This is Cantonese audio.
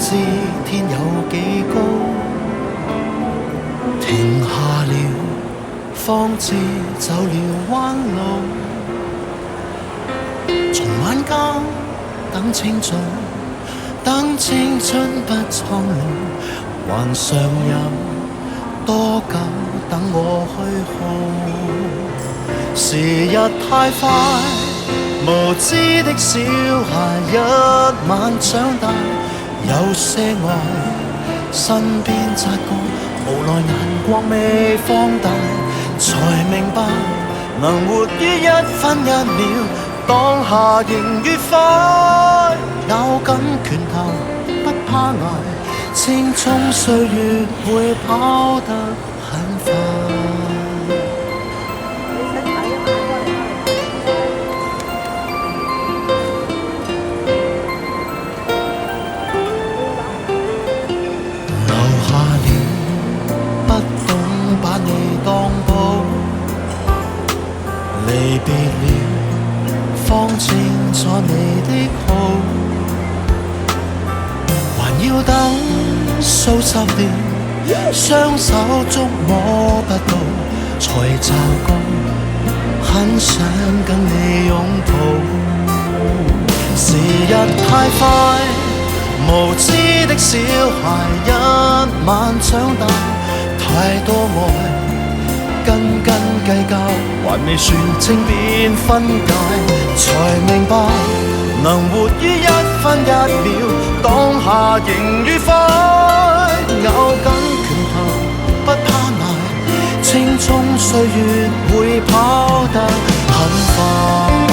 知天有幾高，停下了，方知走了彎路。從晚間等青春，等青春不蒼老，還尚有多久等我虛耗？時日太快，無知的小孩一晚長大，有些愛身邊擦過，無奈眼光未放大，才明白能活於一分一秒，當下仍愉快，咬緊拳頭不怕捱，青蔥歲月會跑得很快。把你當寶，離別了，方清楚你的好，還要等數十年，雙手觸摸不到，才驟覺很想跟你擁抱。時日太快，無知的小孩一晚長大，太多愛，斤斤計較，還未算清便分解，才明白能活於一分一秒，當下仍愉快，咬緊拳頭不怕捱，青蔥歲月會跑得很快。